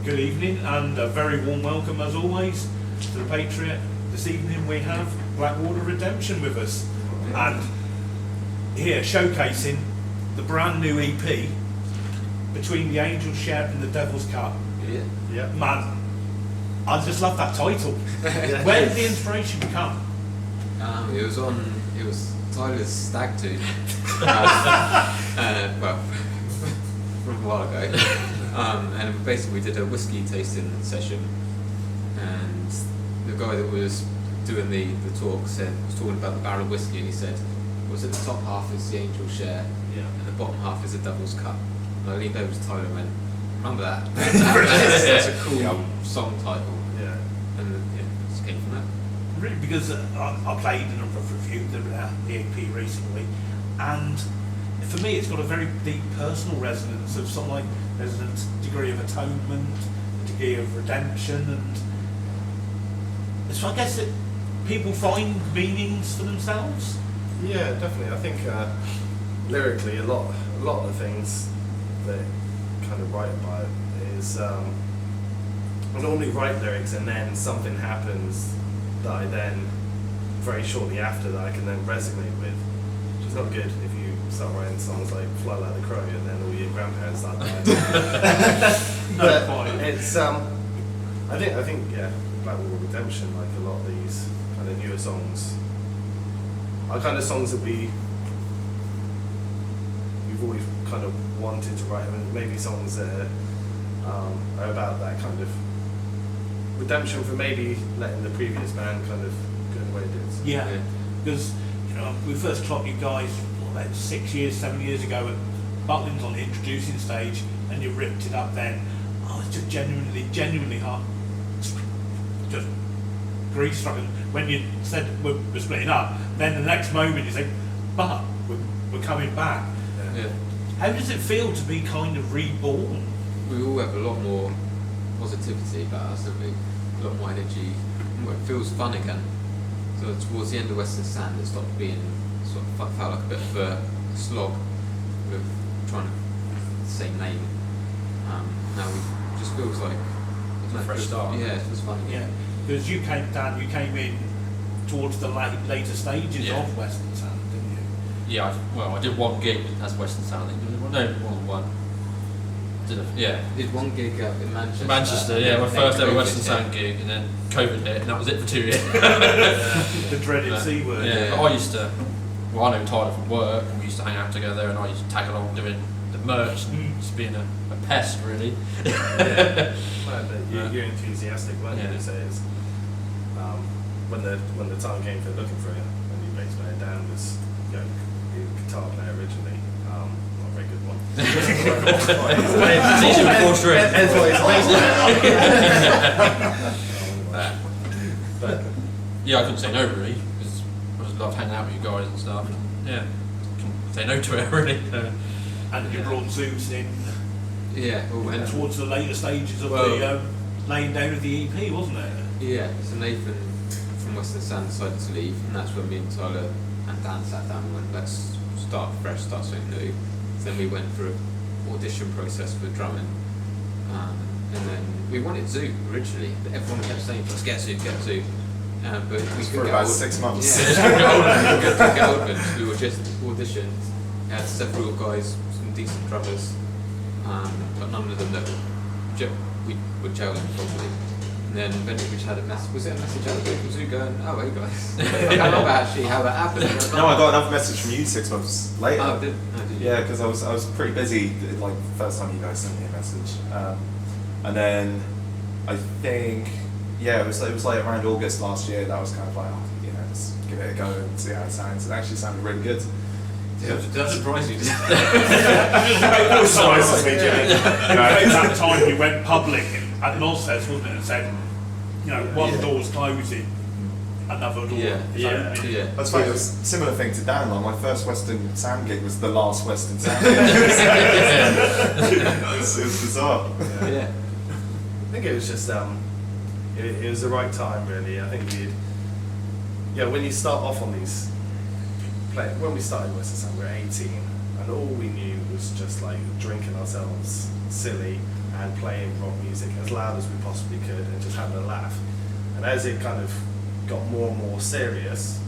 Good evening and a very warm welcome as always to the Patriot. This evening we have Blackwater Redemption with us and here showcasing the brand new EP Between the Angel's Shout and the Devil's Cut. Yeah. Man, I just love that title. Where did the inspiration come? It was Tyler's stag do. Well, from a while ago. And basically we did a whiskey tasting session, and the guy that was doing the talk was talking about the barrel of whiskey, and he said, was it the top half is the Angel's Share, and the bottom half is the Devil's Cut. And I leaned over to Tyler and went, remember that? That's a cool song title. Yeah. And it just came from that. Really, because I played a number of reviews of the EP recently, and for me it's got a very deep personal resonance of some like resonance, degree of atonement, a degree of redemption, and so I guess that people find meanings for themselves. Yeah, definitely. I think lyrically, a lot of the things that kind of write about is I normally write lyrics and then something happens that I then very shortly after that I can then resonate with, which is not good if you start writing songs like Fly Like the Crow and then all your grandparents start dying. But it's I think yeah, Blackwater Redemption, like a lot of these kind of newer songs are kind of songs that we've always kind of wanted to write. I mean, maybe songs that are about that kind of redemption for maybe letting the previous band kind of go the way it did. Yeah, because we first clocked you guys about 7 years ago at Butlins on the introducing stage, and you ripped it up then. I was just genuinely hard, just grief stricken when you said we're splitting up. Then the next moment you say, but we're coming back. Yeah. How does it feel to be kind of reborn? We all have a lot more positivity about us, don't we? A lot more energy. It feels fun again. So towards the end of Western Sand, it stopped being felt like a bit of a slog with trying to the same name. Now it just feels like a fresh start. Yeah, it feels fun again. Yeah, because you came in towards the later stages of Western Sand, didn't you? Yeah, I did one gig as Western Sound. No, more than one. Did one gig in Manchester. Manchester, my first ever Western Sound gig, and then COVID hit, and that was it for 2 years. The dreaded C word. Yeah, but I used to. Well, I know Tyler from work, and we used to hang out together, and I used to tag along doing the merch and just being a pest, really. Yeah. Well, but you're enthusiastic, weren't you? So it's, when the time came for looking for it, and your bass player Dan was the guitar player originally, not a very good one. It's easy with 4 strings. That's why it's But yeah, I couldn't say no really, because I just loved hanging out with you guys and stuff. And, yeah, couldn't say no to it really. And you brought Zoot in towards the later stages of the laying down of the EP, wasn't it? Yeah, so Nathan from Western Sand decided to leave, and that's when me and Tyler and Dan sat down and went, let's start fresh, start something new. So then we went through an audition process for drumming, and then we wanted Zoot originally. Everyone kept saying, let's get Zoot. But we for couldn't about get 6 months. Yeah, we couldn't get open. We were just auditioned. We had several guys, some decent drummers, but none of them that we were gelling properly. And then eventually we just had a message. Was it a message out of from Zoot going, oh hey guys? I don't know actually how that happened. No, I got another message from you 6 months later. Oh, did you? Yeah, because I was pretty busy. Like the first time you guys sent me a message, and then I think it was like around August last year that I was kind of like, just give it a go and see how it sounds. It actually sounded really good. Did that surprise you? It surprises me, Jimmy. At that time we went public at Nosfest, wasn't it, and said, one door's closing, another door is opening. Yeah. That's funny. It was a similar thing to Dan. Like my first Western Sound gig was the last Western Sound gig. It was bizarre. Yeah. I think it was just it was the right time really. I think when you start off on these when we started Western Sound we were 18. and all we knew was just like drinking ourselves silly and playing rock music as loud as we possibly could and just having a laugh. And as it kind of got more and more serious,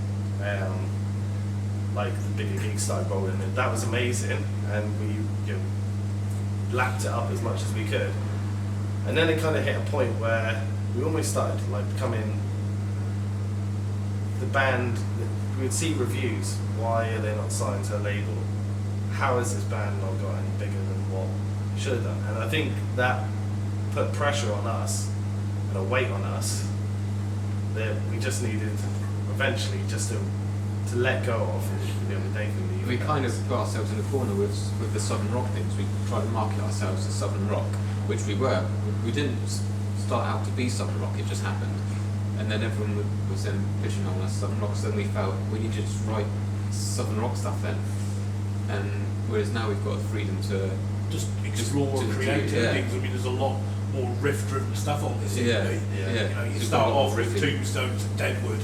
like the bigger gigs started rolling in, that was amazing, and we lapped it up as much as we could. And then it kind of hit a point where we almost started like becoming the band. We would see reviews. Why are they not signed to a label? How has this band not got any bigger than what it should have done? And I think that put pressure on us and a weight on us that we just needed eventually just to let go of. They can leave. We kind of got ourselves in a corner with the Southern Rock things. We tried to market ourselves as Southern Rock, which we were. We didn't start out to be Southern Rock, it just happened. And then everyone was then pitching on us Southern Rock, so then we felt we need to just write Southern Rock stuff then. And whereas now we've got the freedom to just explore and create things. I mean, there's a lot more riff-driven stuff on this. Yeah. You know, you We've start got a lot off of with riffing. Tombstones and Deadwood,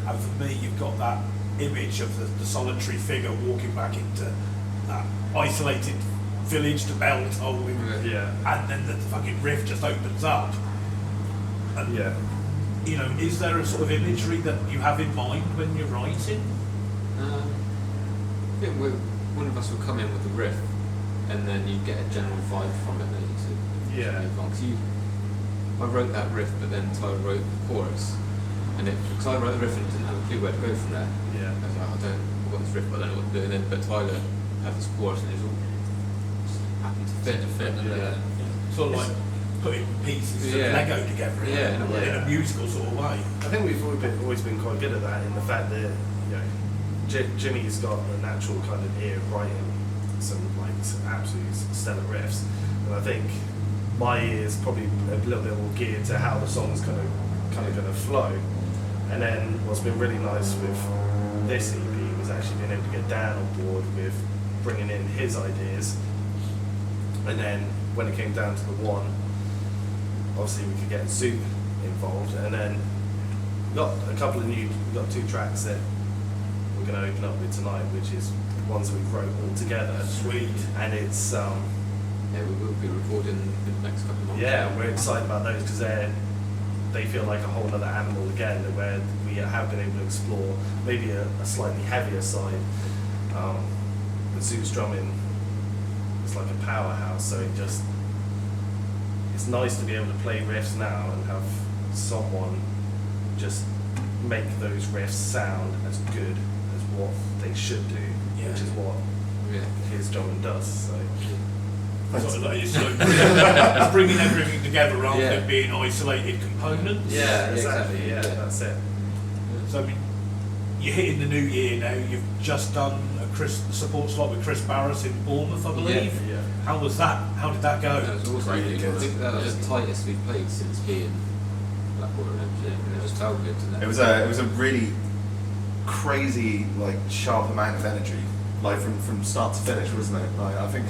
and for me, you've got that image of the solitary figure walking back into that isolated village to bell tolling, and then the fucking riff just opens up. And, you know, is there a sort of imagery that you have in mind when you're writing? I think one of us would come in with a riff, and then you'd get a general vibe from it. Then you move on. 'Cause I wrote that riff, but then Tyler wrote the chorus, and because I wrote the riff and didn't have a clue where to go from there. I was like, I've got this riff, but I don't know what to do. And then, but Tyler had this chorus, and it was all just happened to fit. Sort of like putting pieces of Lego together in a musical sort of way. I think we've always been quite good at that, in the fact that Jimmy's got a natural kind of ear of writing some absolutely stellar riffs, and I think my ear is probably a little bit more geared to how the song's kind of going to flow. And then what's been really nice with this EP was actually being able to get Dan on board with bringing in his ideas, and then when it came down to the one, obviously we could get Zoot involved, and then we got we got 2 tracks that we're going to open up with tonight, which is ones we wrote all together. Sweet. And it's we will be recording in the next couple of months. yeah, we're excited about those because they feel like a whole other animal again, where we have been able to explore maybe a slightly heavier side. The Zoot's drumming is like a powerhouse, so it's nice to be able to play riffs now and have someone just make those riffs sound as good as what they should do, which is what his drumming does. So. Sort of like it's bringing everything together rather than being isolated components. Yeah, exactly. Yeah, that's it. So I mean, you're hitting the new year now. You've just done a support slot with Chris Barris in Bournemouth, I believe. Yeah. How was that? How did that go? That was awesome. Really good. I think that was the tightest we've played since being Blackwater and everything. And it just felt good. And It was a really crazy, sharp amount of energy, from start to finish, wasn't it? I think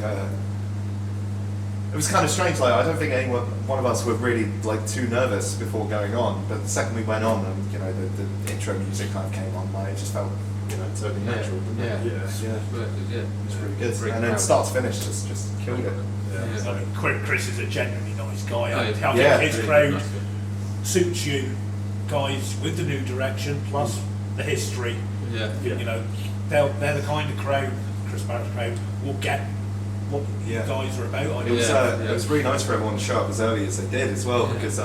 it was kind of strange. I don't think one of us were really too nervous before going on, but the second we went on, and the intro music kind of came on, it just felt totally natural. Didn't it? Yeah. It was really good, Very and then proud. start to finish, just killed it. I mean, Chris is a genuinely nice guy. I think Yeah. his crowd suits you guys with the new direction plus the history. You know, they're the kind of crowd, Chris Barrett's crowd, will get what you guys are about. It was really nice for everyone to show up as early as they did as well, because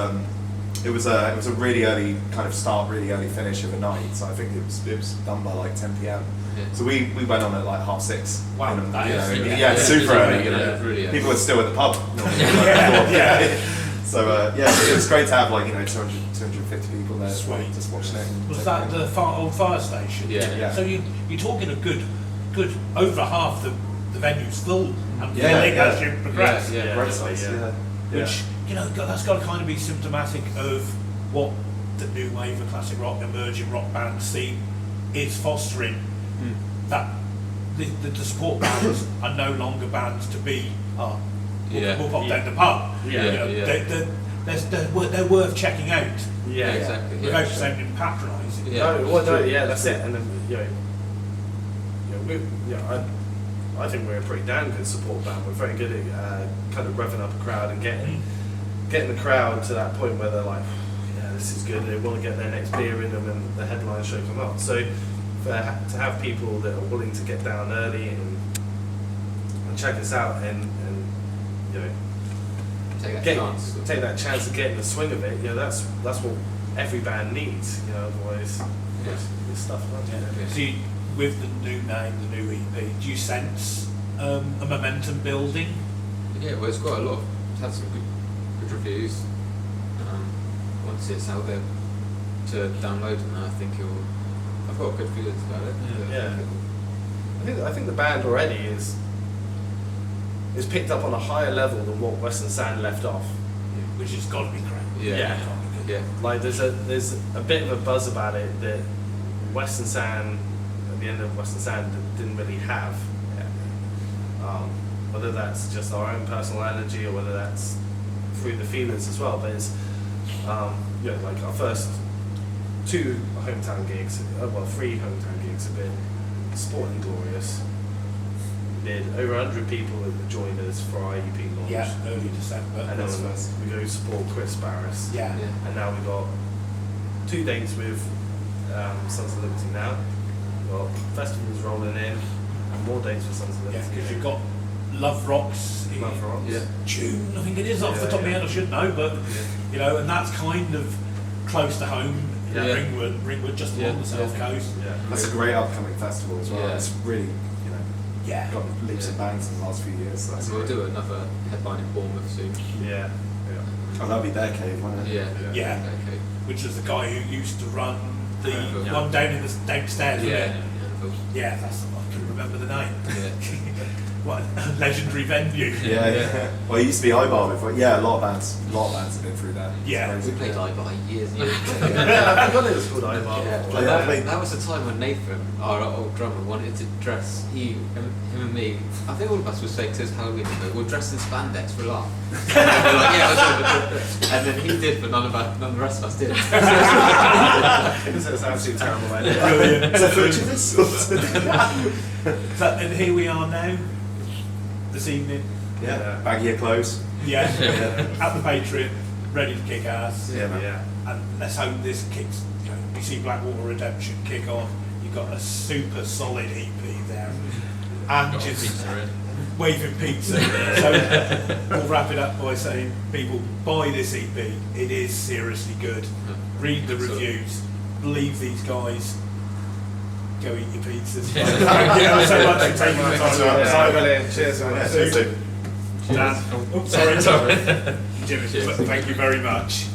it was a really early kind of start, really early finish of a night. So I think it was done by 10 p.m. Yeah. So we went on at 6:30. Wow, And, that is- super early. Really People were still at the pub. So it was great to have 250 people there, Sweet. just watching it. Was that the old fire station? Yeah. So you're talking a good over half the venue's full and Yeah, filling yeah. as you progress. Yeah. Great size, yeah. Which that's got to kind of be symptomatic of what the new wave of classic rock, emerging rock band scene is fostering. That the support bands are no longer bands to be. We'll pop down the pub. They're worth checking out. Exactly. Without sounding patronising. That's it. And then I think we're a pretty damn good support band. We're very good at kind of revving up a crowd and getting the crowd to that point where they're like, yeah, this is good. They want to get their next beer in them and the headline show come up. So to have people that are willing to get down early and check us out and you know take that chance to get in the swing of it, you know, that's what every band needs. You know, otherwise this stuff. Yeah. So with the new name, the new EP, do you sense a momentum building? Yeah, well, it's got a lot of, it's had some good reviews. Once it's out there to download, and I think I've got good feelings about it. Yeah. I think the band already is picked up on a higher level than what Western Sand left off. Which has got to be great. Yeah. Like there's a bit of a buzz about it that Western Sand, at the end of Western Sand, didn't really have. Whether that's just our own personal energy or whether that's through the feelers as well. But it's like our first 2 hometown gigs, 3 hometown gigs have been sporting glorious. We did over 100 people that joined us for our EP launch. Yeah, early December. And then we go support Chris Barris. Yeah. And now we've got 2 dates with Sons of Liberty now. We've got festivals rolling in and more dates with Sons of Liberty. Yeah, because you've got Love Rocks in Love Rocks. June, I think it is, off the top of my head, I should know, but you know, and that's kind of close to home. Yeah. Ringwood, just along the south coast. Yeah. That's a great upcoming festival as well. Yeah. It's really, got leaps and Yeah. bounds in the last few years. So that's We'll great. do another headline in Bournemouth soon. Yeah. Oh, that'll be their cave, won't it? Yeah. Okay. Which is the guy who used to run the Yeah. one down in the downstairs. Yeah. Yeah, that's the one. I can remember the name. Yeah. What a legendary venue. Yeah. Well, it used to be Ibar before. Yeah, a lot of bands have been through that. It's Yeah. crazy. We played Ibar years and years ago. I forgot it was called Ivar. Yeah, Oh, but yeah, that was the time when Nathan, our old drummer, wanted to dress, him and me, I think all of us were saying to his Halloween, we'll dress in spandex for a laugh. And we're like, yeah, let's do it. And then he did, but none of the rest of us did. It's an absolutely terrible idea. Brilliant. Is that fortuitous? And here we are now, this evening. Yeah. Baggier clothes. Yeah. At the Patriot, ready to kick ass. Yeah, man. Yeah. And let's hope this kicks, you know, we see Blackwater Redemption kick on. You've got a super solid EP there. And Got a just pizza in. waving pizza. So we'll wrap it up by saying, people, buy this EP. It is seriously good. Read the reviews. Believe these guys. Go eat your pizzas. Thank you so much for taking the time out. Yeah, brilliant. Cheers, man. Yeah, cheers, dude. Dan. Oh, sorry. Jimmy, thank you very much.